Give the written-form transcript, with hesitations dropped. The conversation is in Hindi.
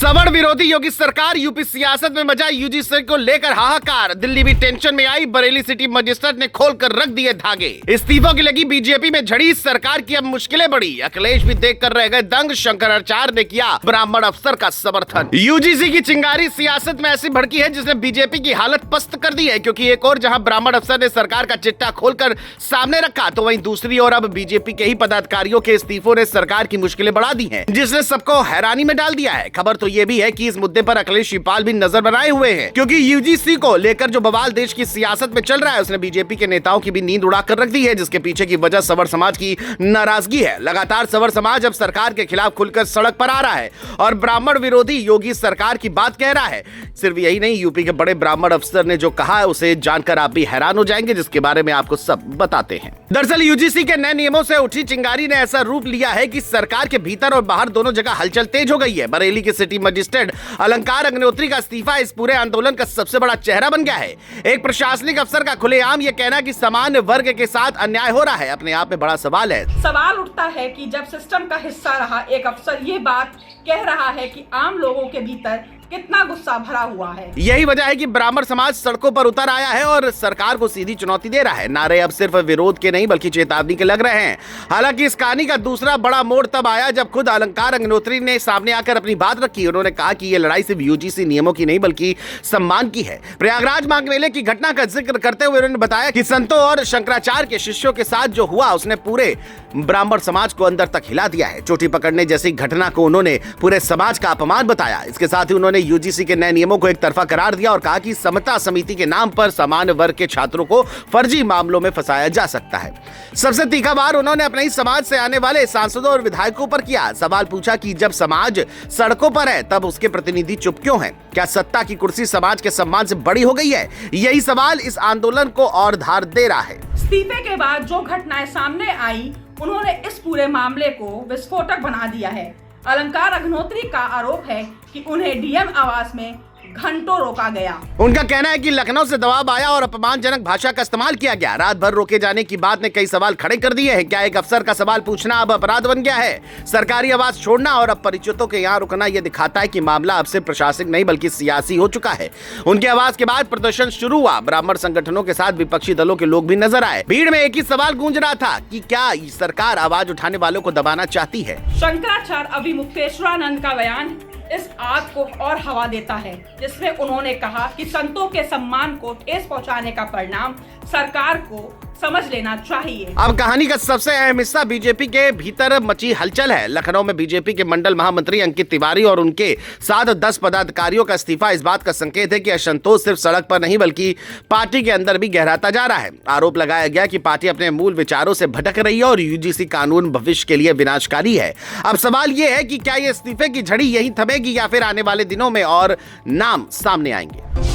सवर्ण विरोधी योगी सरकार, यूपी सियासत में मचा यूजीसी को लेकर हाहाकार। दिल्ली भी टेंशन में आई, बरेली सिटी मजिस्ट्रेट ने खोलकर रख दिए धागे। इस्तीफों की लगी बीजेपी में झड़ी, सरकार की अब मुश्किलें बढ़ी। अखिलेश भी देखकर रह गए दंग, शंकराचार्य ने किया ब्राह्मण अफसर का समर्थन। यूजीसी की चिंगारी सियासत में ऐसी भड़की है जिसने बीजेपी की हालत पस्त कर दी है, क्योंकि एक और जहां ब्राह्मण अफसर ने सरकार का चिट्टा खोलकर सामने रखा, तो वहीं दूसरी ओर अब बीजेपी के ही पदाधिकारियों के इस्तीफों ने सरकार की मुश्किलें बढ़ा दी हैं, जिसने सबको हैरानी में डाल दिया है। खबर तो ये भी है कि इस मुद्दे पर अखिलेश शिवपाल भी नजर बनाए हुए हैं, क्योंकि यूजीसी को लेकर जो बवाल देश की सियासत में चल रहा है उसने बीजेपी के नेताओं की भी नींद उड़ाकर रख दी है, जिसके पीछे की वजह सवर्ण समाज की नाराजगी है। लगातार सवर्ण समाज अब सरकार के खिलाफ खुलकर सड़क पर आ रहा है और ब्राह्मण विरोधी योगी सरकार की बात कह रहा है। सिर्फ यही नहीं, यूपी के बड़े ब्राह्मण अफसर ने जो कहा है उसे जानकर आप भी हैरान हो जाएंगे, जिसके बारे में आपको सब बताते हैं। दरअसल यूजीसी के नए नियमों से उठी चिंगारी ने ऐसा रूप लिया है कि सरकार के भीतर और बाहर दोनों जगह हलचल तेज हो गई है। बरेली के सिटी मजिस्ट्रेट अलंकार अग्निहोत्री का इस्तीफा इस पूरे आंदोलन का सबसे बड़ा चेहरा बन गया है। एक प्रशासनिक अफसर का खुलेआम यह कहना कि सामान्य वर्ग के साथ अन्याय हो रहा है, अपने आप में बड़ा सवाल है। सवाल उठता है कि जब सिस्टम का हिस्सा रहा एक अफसर ये बात कह रहा है कि आम लोगों के भीतर कितना गुस्सा भरा हुआ है। यही वजह है कि ब्राह्मण समाज सड़कों पर उतर आया है और सरकार को सीधी चुनौती दे रहा है। नारे अब सिर्फ विरोध के नहीं बल्कि चेतावनी के लग रहे हैं। हालांकि इस कहानी का दूसरा बड़ा मोड़ तब आया जब खुद अलंकार अग्निहोत्री ने सामने आकर अपनी बात रखी। उन्होंने कहा कि ये लड़ाई सिर्फ यूजीसी नियमों की नहीं बल्कि सम्मान की है। प्रयागराज माघ मेले की घटना का जिक्र करते हुए उन्होंने बताया कि संतों और शंकराचार्य के शिष्यों के साथ जो हुआ उसने पूरे ब्राह्मण समाज को अंदर तक हिला दिया है। चोटी पकड़ने जैसी घटना को उन्होंने पूरे समाज का अपमान बताया। इसके साथ ही उन्होंने यूजीसी के नए नियमों को एक तरफा करार दिया और कहा कि समता समिति के नाम पर सामान्य वर्ग के छात्रों को फर्जी मामलों में फंसाया जा सकता है। सबसे तीखा वार उन्होंने अपने ही समाज से आने वाले सांसदों और विधायकों पर किया। सवाल पूछा कि जब समाज सड़कों पर है तब उसके प्रतिनिधि चुप क्यों हैं? क्या सत्ता की कुर्सी समाज के सम्मान से बड़ी हो गई है? यही सवाल इस आंदोलन को और धार दे रहा है। इस्तीफे के बाद जो घटनाएं सामने आई उन्होंने इस पूरे मामले को विस्फोटक बना दिया है। अलंकार अग्निहोत्री का आरोप है कि उन्हें डीएम आवास में घंटों रोका गया। उनका कहना है कि लखनऊ से दबाव आया और अपमानजनक भाषा का इस्तेमाल किया गया। रात भर रोके जाने की बात ने कई सवाल खड़े कर दिए हैं। क्या एक अफसर का सवाल पूछना अब अपराध बन गया है? सरकारी आवास छोड़ना और अब परिचितों के यहाँ रुकना यह दिखाता है कि मामला अब सिर्फ प्रशासनिक नहीं बल्कि सियासी हो चुका है। उनके आवास के बाद प्रदर्शन शुरू हुआ। ब्राह्मण संगठनों के साथ विपक्षी दलों के लोग भी नजर आए। भीड़ में एक ही सवाल गूंज रहा था कि क्या सरकार आवाज उठाने वालों को दबाना चाहती है? शंकराचार्य अभिमुक्तेश्वरानंद का बयान इस आग को और हवा देता है, जिसमें उन्होंने कहा कि संतों के सम्मान को ठेस पहुंचाने का परिणाम सरकार को समझ लेना चाहिए। अब कहानी का सबसे अहम हिस्सा बीजेपी के भीतर मची हलचल है। लखनऊ में बीजेपी के मंडल महामंत्री अंकित तिवारी और उनके साथ 10 पदाधिकारियों का इस्तीफा इस बात का संकेत है कि असंतोष सिर्फ सड़क पर नहीं बल्कि पार्टी के अंदर भी गहराता जा रहा है। आरोप लगाया गया कि पार्टी अपने मूल विचारों से भटक रही है और यूजीसी कानून भविष्य के लिए विनाशकारी है। अब सवाल यह है कि क्या ये इस्तीफे की झड़ी यही थमेगी या फिर आने वाले दिनों में और नाम सामने आएंगे?